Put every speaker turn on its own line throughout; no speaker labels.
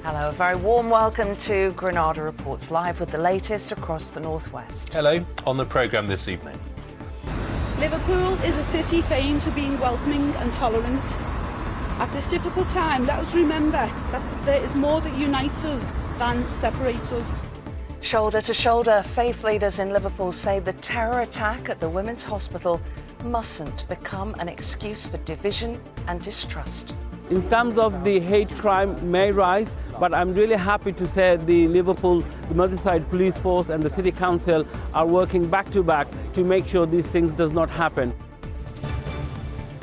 Hello, a very warm welcome to Granada Reports, live with the latest across the northwest.
Hello, on the programme this evening.
Liverpool is a city famed for being welcoming and tolerant. At this difficult time, let us remember that there is more that unites us than separates us.
Shoulder to shoulder, faith leaders in Liverpool say the terror attack at the women's hospital mustn't become an excuse for division and distrust.
In terms of the hate crime may rise, but I'm really happy to say the Liverpool, the Merseyside Police Force and the City Council are working back to back to make sure these things does not happen.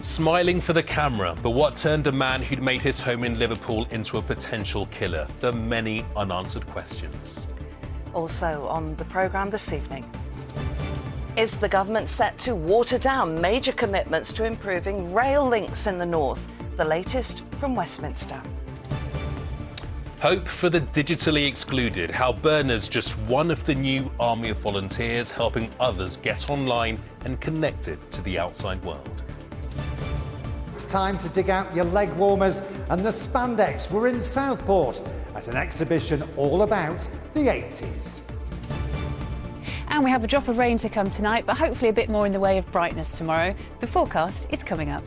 Smiling for the camera, but what turned a man who'd made his home in Liverpool into a potential killer? The many unanswered questions.
Also on the programme this evening. Is the government set to water down major commitments to improving rail links in the north? The latest from Westminster.
Hope for the digitally excluded, how Bernard's just one of the new army of volunteers helping others get online and connected to the outside world.
It's time to dig out your leg warmers and the spandex. We're in Southport at an exhibition all about the 80s.
And we have a drop of rain to come tonight, but hopefully a bit more in the way of brightness tomorrow. The forecast is coming up.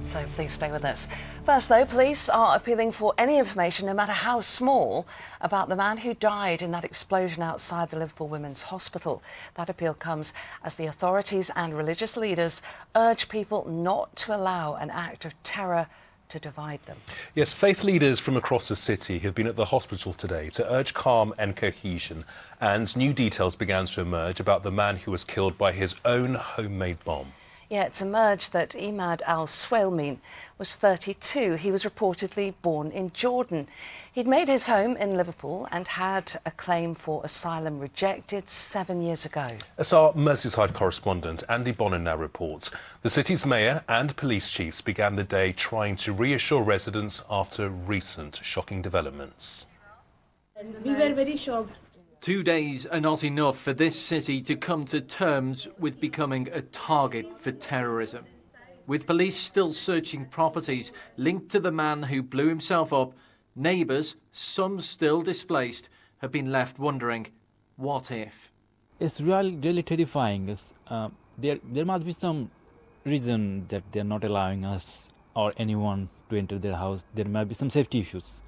So please stay with us. First, though, police are appealing for any information, no matter how small, about the man who died in that explosion outside the Liverpool Women's Hospital. That appeal comes as the authorities and religious leaders urge people not to allow an act of terror to divide them.
Yes, faith leaders from across the city have been at the hospital today to urge calm and cohesion, and new details began to emerge about the man who was killed by his own homemade bomb.
Yeah, it's emerged that Imad al-Swalmin was 32. He was reportedly born in Jordan. He'd made his home in Liverpool and had a claim for asylum rejected 7 years ago.
As our Merseyside correspondent Andy Bonner now reports, the city's mayor and police chiefs began the day trying to reassure residents after recent shocking developments.
We were very shocked.
2 days are not enough for this city to come to terms with becoming a target for terrorism. With police still searching properties linked to the man who blew himself up, neighbours, some still displaced, have been left wondering, what if?
It's really terrifying. There must be some reason that they're not allowing us or anyone to enter their house. There might be some safety issues.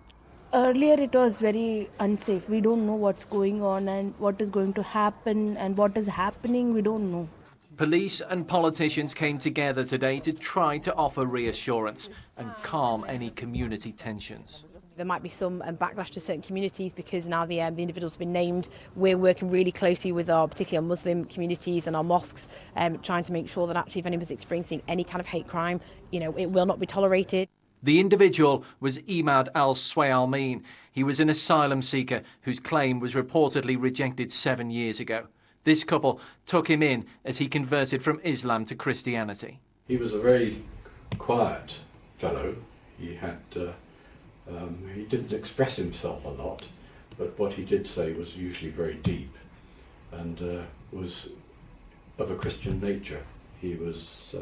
Earlier it was very unsafe. We don't know what's going on and what is going to happen and what is happening, we don't know.
Police and politicians came together today to try to offer reassurance and calm any community tensions.
There might be some backlash to certain communities because now the individual's been named. We're working really closely with particularly our Muslim communities and our mosques, trying to make sure that actually if anyone's experiencing any kind of hate crime, it will not be tolerated.
The individual was Imad al-Swalmin. He was an asylum seeker whose claim was reportedly rejected 7 years ago. This couple took him in as he converted from Islam to Christianity.
He was a very quiet fellow. He didn't express himself a lot, but what he did say was usually very deep and was of a Christian nature. He was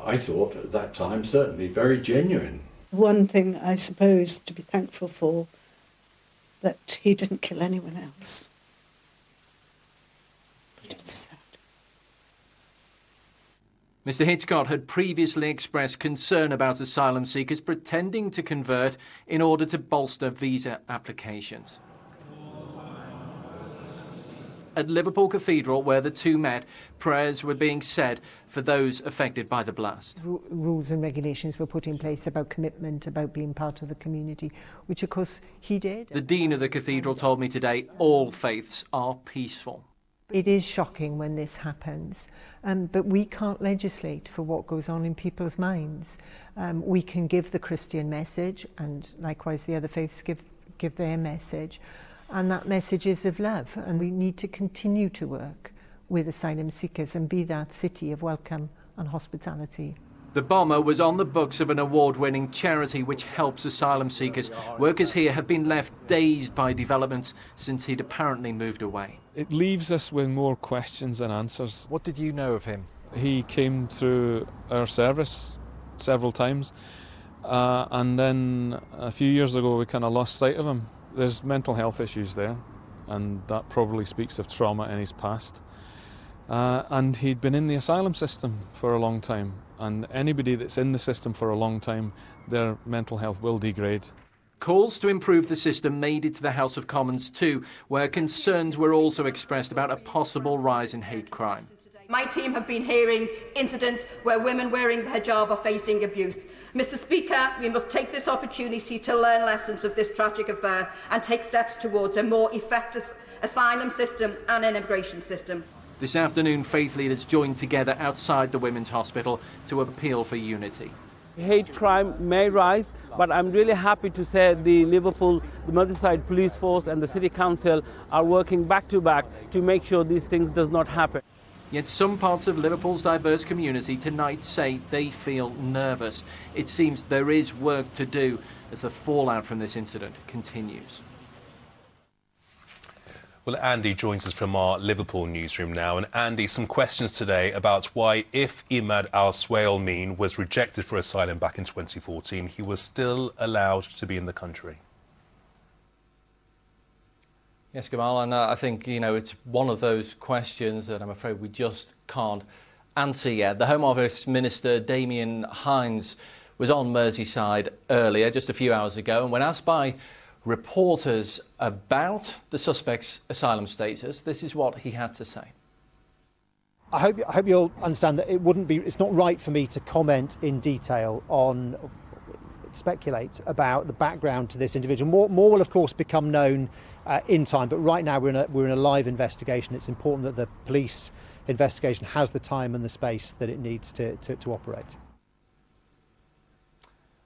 I thought at that time certainly very genuine.
One thing I suppose to be thankful for, that he didn't kill anyone else. But it's sad.
Mr Hitchcock had previously expressed concern about asylum seekers pretending to convert in order to bolster visa applications. At Liverpool Cathedral, where the two met, prayers were being said for those affected by the blast.
Rules and regulations were put in place about commitment, about being part of the community, which of course he did.
The Dean of the Cathedral told me today all faiths are peaceful.
It is shocking when this happens, but we can't legislate for what goes on in people's minds. We can give the Christian message, and likewise the other faiths give their message. And that message is of love, and we need to continue to work with asylum seekers and be that city of welcome and hospitality.
The bomber was on the books of an award-winning charity which helps asylum seekers. Workers here have been left dazed by developments since he'd apparently moved away.
It leaves us with more questions than answers.
What did you know of him?
He came through our service several times. And then a few years ago we kind of lost sight of him. There's mental health issues there, and that probably speaks of trauma in his past. And he'd been in the asylum system for a long time, and anybody that's in the system for a long time, their mental health will degrade.
Calls to improve the system made it to the House of Commons too, where concerns were also expressed about a possible rise in hate crime.
My team have been hearing incidents where women wearing the hijab are facing abuse. Mr Speaker, we must take this opportunity to learn lessons of this tragic affair and take steps towards a more effective asylum system and an immigration system.
This afternoon, faith leaders joined together outside the Women's Hospital to appeal for unity.
Hate crime may rise, but I'm really happy to say the Liverpool, the Merseyside Police Force and the City Council are working back to back to make sure these things does not happen.
Yet some parts of Liverpool's diverse community tonight say they feel nervous. It seems there is work to do as the fallout from this incident continues.
Well, Andy joins us from our Liverpool newsroom now. And Andy, some questions today about why, if Imad al-Swayalmin was rejected for asylum back in 2014, he was still allowed to be in the country.
Yes, Gamal, and I think, it's one of those questions that I'm afraid we just can't answer yet. The Home Office Minister, Damien Hines, was on Merseyside earlier, just a few hours ago, and when asked by reporters about the suspect's asylum status, this is what he had to say.
I hope you'll understand that it's not right for me to comment in detail on, speculate about the background to this individual. More will of course become known in time, but right now we're in a live investigation. It's important that the police investigation has the time and the space that it needs to operate.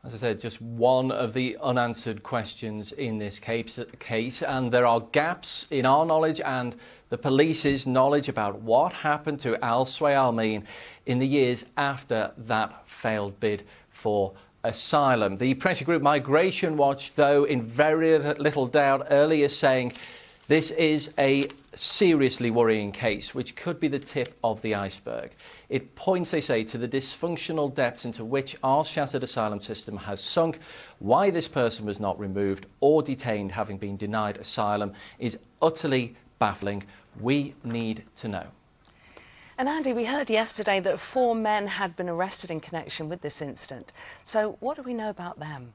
As I said, just one of the unanswered questions in this case, and there are gaps in our knowledge and the police's knowledge about what happened to al-Swayalmin in the years after that failed bid for asylum. The pressure group Migration Watch, though, in very little doubt earlier, saying this is a seriously worrying case, which could be the tip of the iceberg. It points, they say, to the dysfunctional depths into which our shattered asylum system has sunk. Why this person was not removed or detained, having been denied asylum, is utterly baffling. We need to know.
And Andy, we heard yesterday that 4 men had been arrested in connection with this incident. So what do we know about them?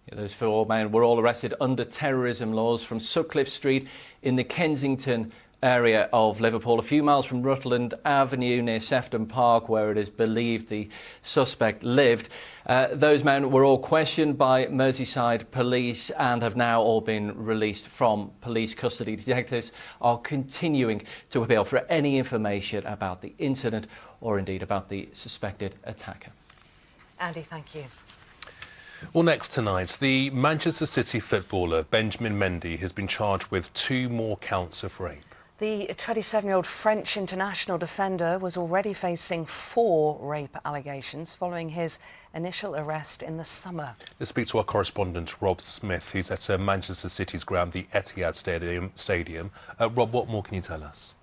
Yeah, those 4 men were all arrested under terrorism laws from Sutcliffe Street in the Kensington area of Liverpool, a few miles from Rutland Avenue near Sefton Park, where it is believed the suspect lived. Those men were all questioned by Merseyside police and have now all been released from police custody. Detectives are continuing to appeal for any information about the incident or indeed about the suspected attacker.
Andy, thank you.
Well, next tonight, the Manchester City footballer Benjamin Mendy has been charged with 2 more counts of rape.
The 27-year-old French international defender was already facing 4 rape allegations following his initial arrest in the summer.
Let's speak to our correspondent, Rob Smith, who's at Manchester City's ground, the Etihad Stadium. Rob, what more can you tell us?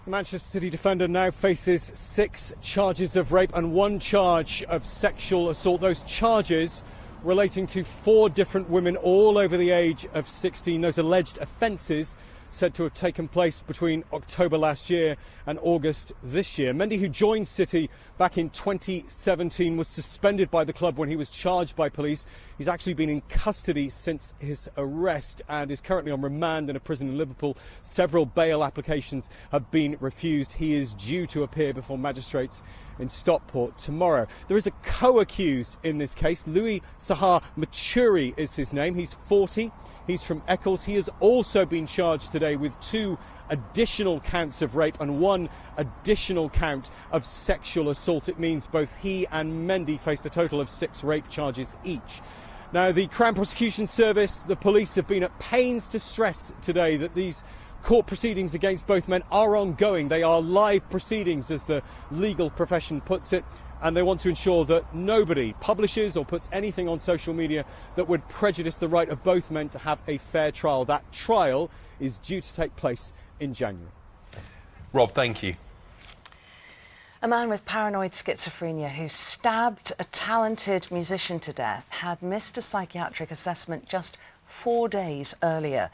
The Manchester City defender now faces 6 charges of rape and 1 charge of sexual assault. Those charges relating to 4 different women, all over the age of 16. Those alleged offences said to have taken place between October last year and August this year. Mendy, who joined City back in 2017, was suspended by the club when he was charged by police. He's actually been in custody since his arrest and is currently on remand in a prison in Liverpool. Several bail applications have been refused. He is due to appear before magistrates in Stockport tomorrow. There is a co-accused in this case. Louis Sahar Maturi is his name. He's 40. He's from Eccles. He has also been charged today with 2 additional counts of rape and 1 additional count of sexual assault. It means both he and Mendy face a total of 6 rape charges each. Now, the Crown Prosecution Service, the police, have been at pains to stress today that these court proceedings against both men are ongoing. They are live proceedings, as the legal profession puts it, and they want to ensure that nobody publishes or puts anything on social media that would prejudice the right of both men to have a fair trial. That trial is due to take place in January.
Rob, thank you.
A man with paranoid schizophrenia who stabbed a talented musician to death had missed a psychiatric assessment just 4 days earlier.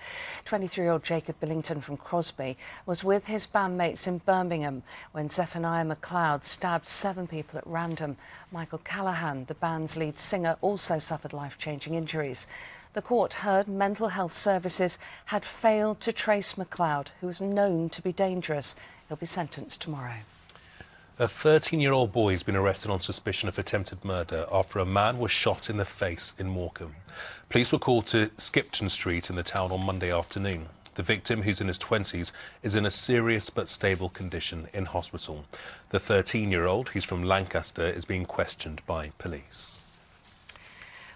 23-year-old Jacob Billington from Crosby was with his bandmates in Birmingham when Zephaniah McLeod stabbed 7 people at random. Michael Callaghan, the band's lead singer, also suffered life-changing injuries. The court heard mental health services had failed to trace McLeod, who was known to be dangerous. He'll be sentenced tomorrow.
A 13-year-old boy has been arrested on suspicion of attempted murder after a man was shot in the face in Morecambe. Police were called to Skipton Street in the town on Monday afternoon. The victim, who's in his 20s, is in a serious but stable condition in hospital. The 13-year-old, who's from Lancaster, is being questioned by police.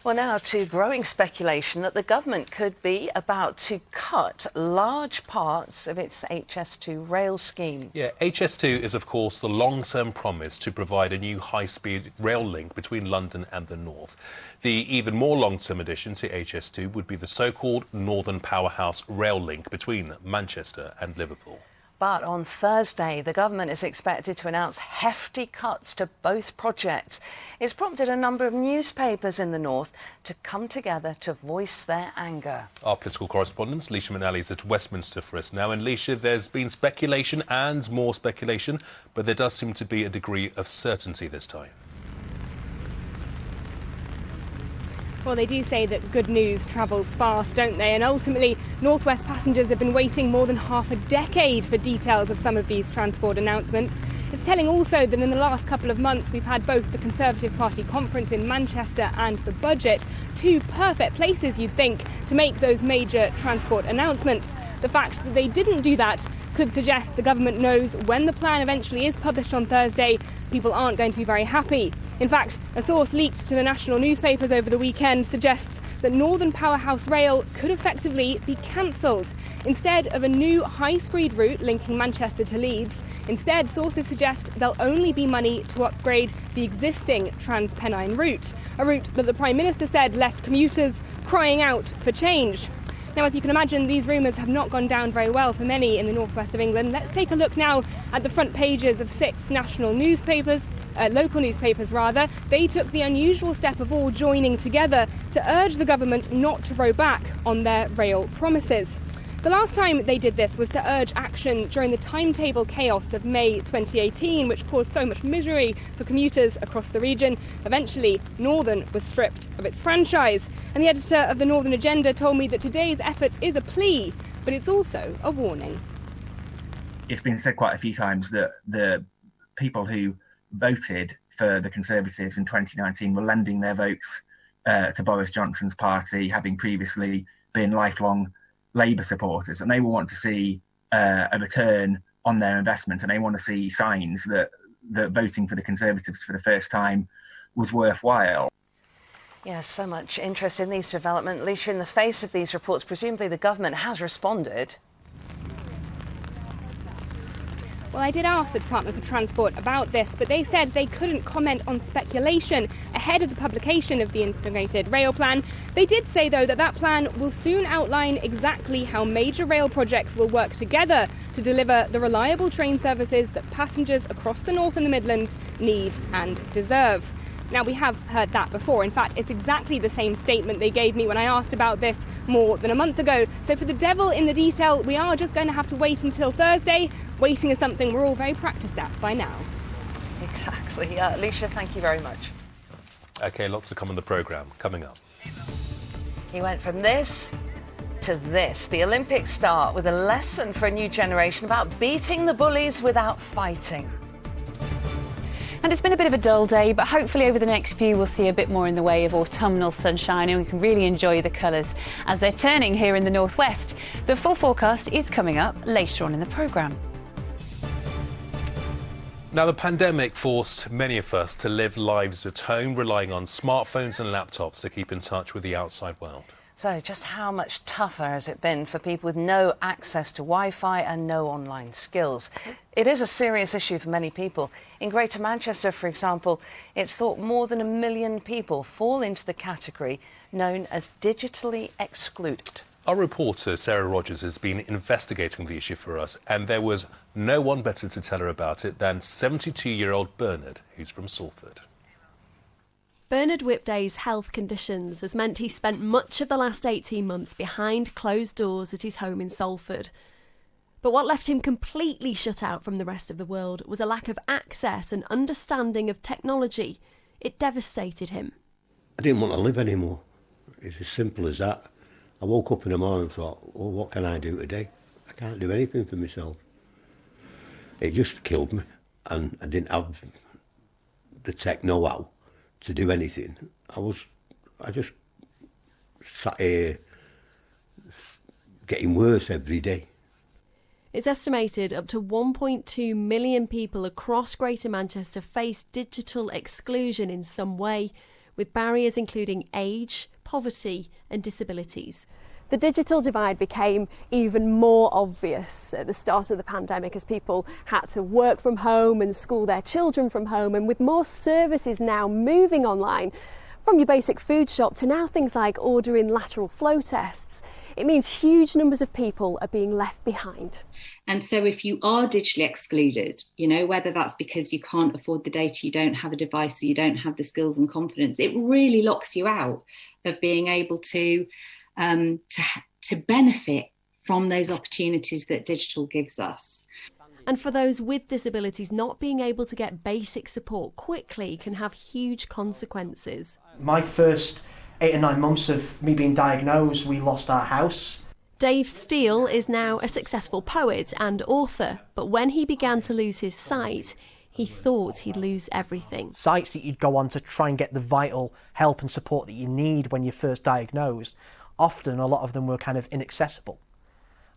Well, now to growing speculation that the government could be about to cut large parts of its HS2 rail scheme.
Yeah, HS2 is, of course, the long-term promise to provide a new high-speed rail link between London and the north. The even more long-term addition to HS2 would be the so-called Northern Powerhouse rail link between Manchester and Liverpool.
But on Thursday, the government is expected to announce hefty cuts to both projects. It's prompted a number of newspapers in the north to come together to voice their anger.
Our political correspondent, Leisha Manali, is at Westminster for us now. And Leisha, there's been speculation and more speculation, but there does seem to be a degree of certainty this time.
Well, they do say that good news travels fast, don't they? And ultimately, North West passengers have been waiting more than half a decade for details of some of these transport announcements. It's telling also that in the last couple of months we've had both the Conservative Party conference in Manchester and the budget, 2 perfect places, you'd think, to make those major transport announcements. The fact that they didn't do that could suggest the government knows when the plan eventually is published on Thursday, people aren't going to be very happy. In fact, a source leaked to the national newspapers over the weekend suggests that Northern Powerhouse Rail could effectively be cancelled. Instead of a new high-speed route linking Manchester to Leeds, instead sources suggest there'll only be money to upgrade the existing Trans-Pennine route, a route that the Prime Minister said left commuters crying out for change. Now, as you can imagine, these rumours have not gone down very well for many in the northwest of England. Let's take a look now at the front pages of 6 national newspapers, local newspapers rather. They took the unusual step of all joining together to urge the government not to row back on their rail promises. The last time they did this was to urge action during the timetable chaos of May 2018, which caused so much misery for commuters across the region. Eventually, Northern was stripped of its franchise. And the editor of the Northern Agenda told me that today's efforts is a plea, but it's also a warning.
It's been said quite a few times that the people who voted for the Conservatives in 2019 were lending their votes to Boris Johnson's party, having previously been lifelong Labour supporters, and they will want to see a return on their investment, and they want to see signs that voting for the Conservatives for the first time was worthwhile.
Yes, so much interest in these developments. Leisha, in the face of these reports, presumably the government has responded.
Well, I did ask the Department for Transport about this, but they said they couldn't comment on speculation ahead of the publication of the integrated rail plan. They did say, though, that that plan will soon outline exactly how major rail projects will work together to deliver the reliable train services that passengers across the North and the Midlands need and deserve. Now, we have heard that before. In fact, it's exactly the same statement they gave me when I asked about this more than a month ago. So for the devil in the detail, we are just going to have to wait until Thursday. Waiting is something we're all very practiced at by now.
Exactly. Leisha, thank you very much.
OK, lots to come on the programme. Coming up.
He went from this to this. The Olympics start with a lesson for a new generation about beating the bullies without fighting.
And it's been a bit of a dull day, but hopefully over the next few we'll see a bit more in the way of autumnal sunshine and we can really enjoy the colours as they're turning here in the northwest. The full forecast is coming up later on in the programme.
Now, the pandemic forced many of us to live lives at home, relying on smartphones and laptops to keep in touch with the outside world.
So just how much tougher has it been for people with no access to Wi-Fi and no online skills? It is a serious issue for many people. In Greater Manchester, for example, it's thought more than 1 million people fall into the category known as digitally excluded.
Our reporter, Sarah Rogers, has been investigating the issue for us, and there was no one better to tell her about it than 72-year-old Bernard, who's from Salford.
Bernard Whipday's health conditions has meant he spent much of the last 18 months behind closed doors at his home in Salford. But what left him completely shut out from the rest of the world was a lack of access and understanding of technology. It devastated him.
I didn't want to live anymore. It's as simple as that. I woke up in the morning and thought, well, what can I do today? I can't do anything for myself. It just killed me, and I didn't have the tech know-how to do anything. I just sat here getting worse every day.
It's estimated up to 1.2 million people across Greater Manchester face digital exclusion in some way, with barriers including age, poverty and disabilities. The digital divide became even more obvious at the start of the pandemic as people had to work from home and school their children from home, and with more services now moving online, from your basic food shop to now things like ordering lateral flow tests, it means huge numbers of people are being left behind.
And so if you are digitally excluded, you know, whether that's because you can't afford the data, you don't have a device, or you don't have the skills and confidence, it really locks you out of being able to benefit from those opportunities that digital gives us.
And for those with disabilities, not being able to get basic support quickly can have huge consequences.
My first 8 or 9 months of me being diagnosed, we lost our house.
Dave Steele is now a successful poet and author, but when he began to lose his sight, he thought he'd lose everything.
Sites that you'd go on to try and get the vital help and support that you need when you're first diagnosed, often a lot of them were kind of inaccessible.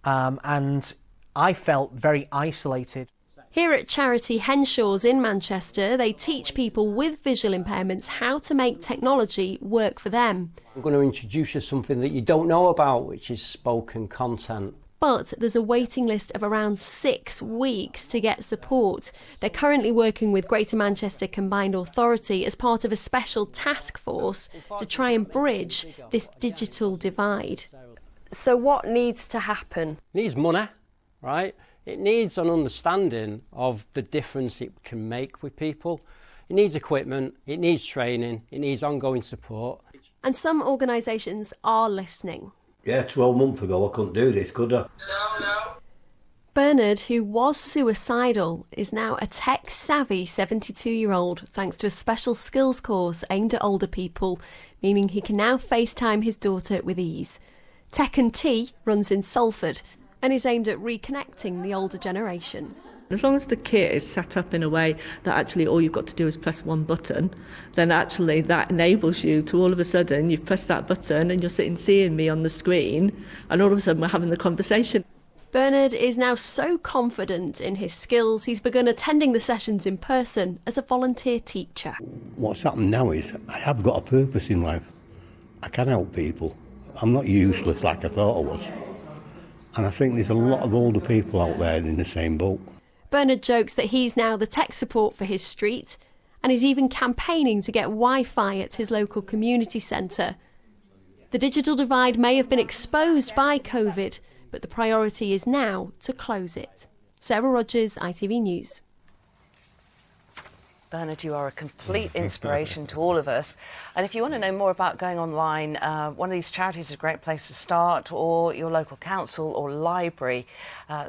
And I felt very isolated.
Here at charity Henshaw's in Manchester, they teach people with visual impairments how to make technology work for them.
I'm going to introduce you to something that you don't know about, which is spoken content.
But there's a waiting list of around 6 weeks to get support. They're currently working with Greater Manchester Combined Authority as part of a special task force to try and bridge this digital divide. So what needs to happen?
It needs money, right? It needs an understanding of the difference it can make with people. It needs equipment, it needs training, it needs ongoing support.
And some organisations are listening.
Yeah, 12 months ago I couldn't do this, could I?
Bernard, who was suicidal, is now a tech-savvy 72-year-old thanks to a special skills course aimed at older people, meaning he can now FaceTime his daughter with ease. Tech and Tea runs in Salford and is aimed at reconnecting the older generation.
As long as the kit is set up in a way that actually all you've got to do is press one button, then actually that enables you to all of a sudden, you've pressed that button and you're sitting seeing me on the screen, and all of a sudden we're having the conversation.
Bernard is now so confident in his skills, he's begun attending the sessions in person as a volunteer teacher.
What's happened now is I have got a purpose in life. I can help people. I'm not useless like I thought I was. And I think there's a lot of older people out there in the same boat.
Bernard jokes that he's now the tech support for his street and is even campaigning to get Wi-Fi at his local community centre. The digital divide may have been exposed by COVID, but the priority is now to close it. Sarah Rogers, ITV News.
Bernard, you are a complete inspiration to all of us. And if you want to know more about going online, one of these charities is a great place to start, or your local council or library.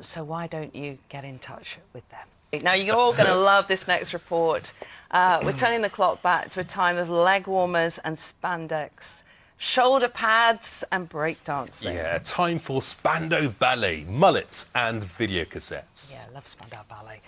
So why don't you get in touch with them? Now, you're all going to love this next report. We're turning the clock back to a time of leg warmers and spandex, shoulder pads and breakdancing.
Yeah, time for Spandau Ballet, mullets and video cassettes.
Yeah, I love Spandau Ballet.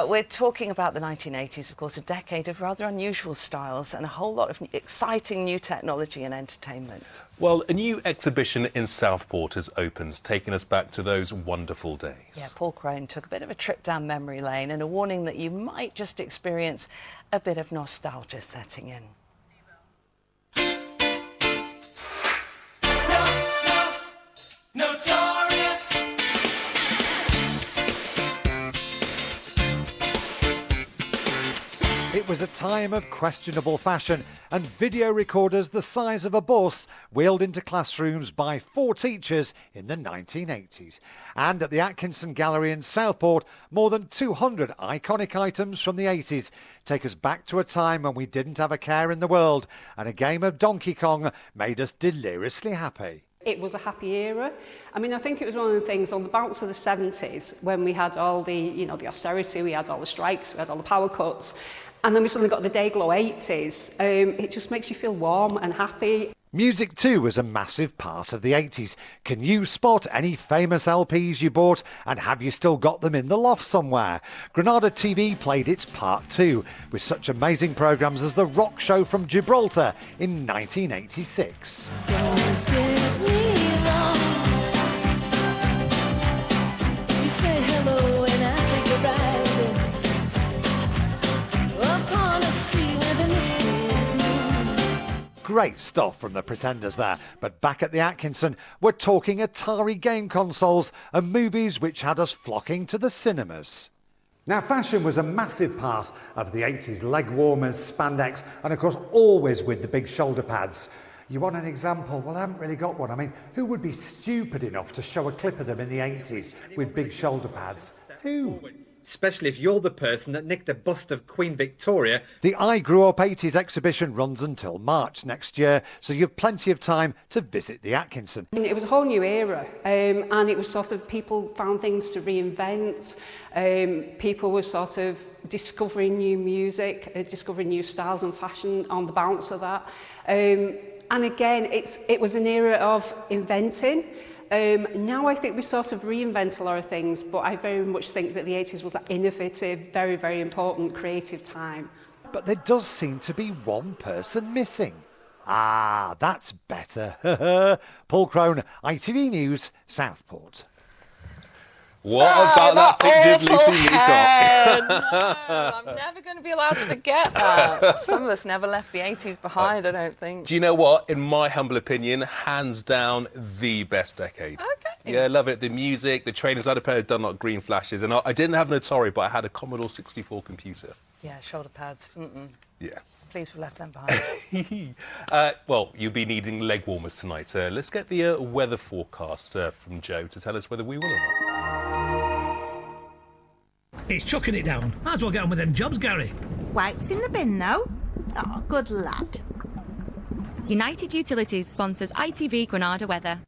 We're talking about the 1980s, of course, a decade of rather unusual styles and a whole lot of exciting new technology and entertainment.
Well, a new exhibition in Southport has opened, taking us back to those wonderful days.
Yeah, Paul Crone took a bit of a trip down memory lane and a warning that you might just experience a bit of nostalgia setting in.
Notorious.
It
was a time of questionable fashion, and video recorders the size of a bus wheeled into classrooms by 4 teachers in the 1980s. And at the Atkinson Gallery in Southport, more than 200 iconic items from the 80s take us back to a time when we didn't have a care in the world, and a game of Donkey Kong made us deliriously happy.
It was a happy era. I mean, I think it was one of the things on the bounce of the 70s when we had all the, the austerity, we had all the strikes, we had all the power cuts, and then we suddenly got the day-glow 80s. It just makes you feel warm and happy.
Music too was a massive part of the 80s. Can you spot any famous LPs you bought, and have you still got them in the loft somewhere? Granada TV played its part too, with such amazing programmes as The Rock Show from Gibraltar in 1986. Great stuff from the Pretenders there, but back at the Atkinson, we're talking Atari game consoles and movies which had us flocking to the cinemas. Now, fashion was a massive part of the 80s, leg warmers, spandex, and of course always with the big shoulder pads. You want an example? Well, I haven't really got one. I mean, who would be stupid enough to show a clip of them in the 80s with big shoulder pads? Who?
Especially if you're the person that nicked a bust of Queen Victoria.
The I Grew Up 80s exhibition runs until March next year, so you've plenty of time to visit the Atkinson.
I mean, it was a whole new era, and it was sort of people found things to reinvent. People were sort of discovering new music, discovering new styles and fashion on the bounce of that. And again, it was an era of inventing. Now I think we sort of reinvent a lot of things, but I very much think that the 80s was that innovative, very, very important, creative time.
But there does seem to be one person missing. Ah, that's better. Paul Crone, ITV News, Southport.
What about that picture of Lucy
No,
Leacock?
I'm never going to be allowed to forget that. Some of us never left the 80s behind, I don't think.
Do you know what? In my humble opinion, hands down, the best decade.
Okay.
Yeah, I love it. The music, the trainers. I had a pair of Dunlop green flashes, and I didn't have an Atari, but I had a Commodore 64 computer.
Yeah, shoulder pads.
Yeah.
Please, we left them behind.
Well, you'll be needing leg warmers tonight. Let's get the weather forecast from Joe to tell us whether we will or not.
It's chucking it down. Might as well get on with them jobs, Gary.
Wipes in the bin, though. Oh, good lad.
United Utilities sponsors ITV Granada weather.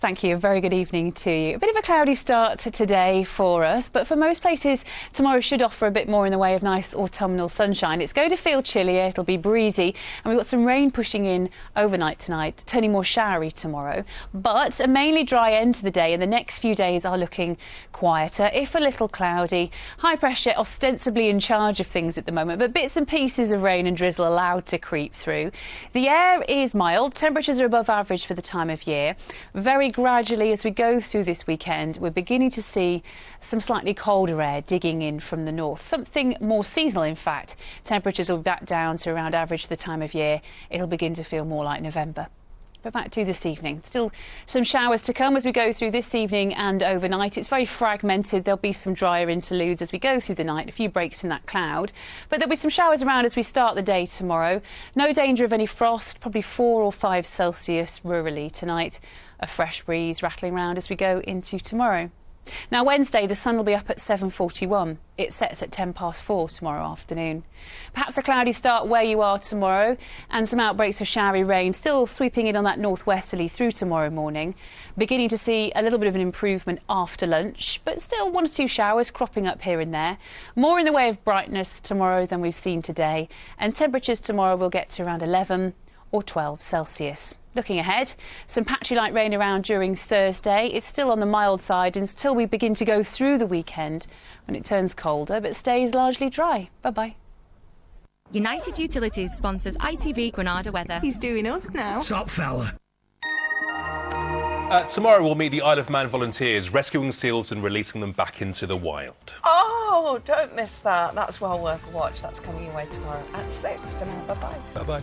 Thank you. A very good evening to you. A bit of a cloudy start to today for us, but for most places, tomorrow should offer a bit more in the way of nice autumnal sunshine. It's going to feel chillier, it'll be breezy, and we've got some rain pushing in overnight tonight, turning more showery tomorrow. But a mainly dry end to the day, and the next few days are looking quieter, if a little cloudy. High pressure ostensibly in charge of things at the moment, but bits and pieces of rain and drizzle allowed to creep through. The air is mild, temperatures are above average for the time of year. Very gradually, as we go through this weekend, we're beginning to see some slightly colder air digging in from the north, something more seasonal in fact. Temperatures will be back down to around average for the time of year. It'll begin to feel more like November. But back to this evening. Still some showers to come as we go through this evening and overnight. It's very fragmented. There'll be some drier interludes as we go through the night, a few breaks in that cloud. But there'll be some showers around as we start the day tomorrow. No danger of any frost, probably 4 or 5 Celsius rurally tonight. A fresh breeze rattling around as we go into tomorrow. Now, Wednesday, the sun will be up at 7:41. It sets at 4:10 tomorrow afternoon. Perhaps a cloudy start where you are tomorrow, and some outbreaks of showery rain still sweeping in on that northwesterly through tomorrow morning. Beginning to see a little bit of an improvement after lunch, but still 1 or 2 showers cropping up here and there. More in the way of brightness tomorrow than we've seen today, and temperatures tomorrow will get to around 11 or 12 Celsius. Looking ahead, some patchy light rain around during Thursday. It's still on the mild side until we begin to go through the weekend when it turns colder, but stays largely dry. Bye-bye.
United Utilities sponsors ITV Granada weather.
He's doing us now.
Top fella.
Tomorrow we'll meet the Isle of Man volunteers rescuing seals and releasing them back into the wild.
Oh, don't miss that. That's well worth a watch. That's coming your way tomorrow at 6. For now, bye-bye.
Bye-bye.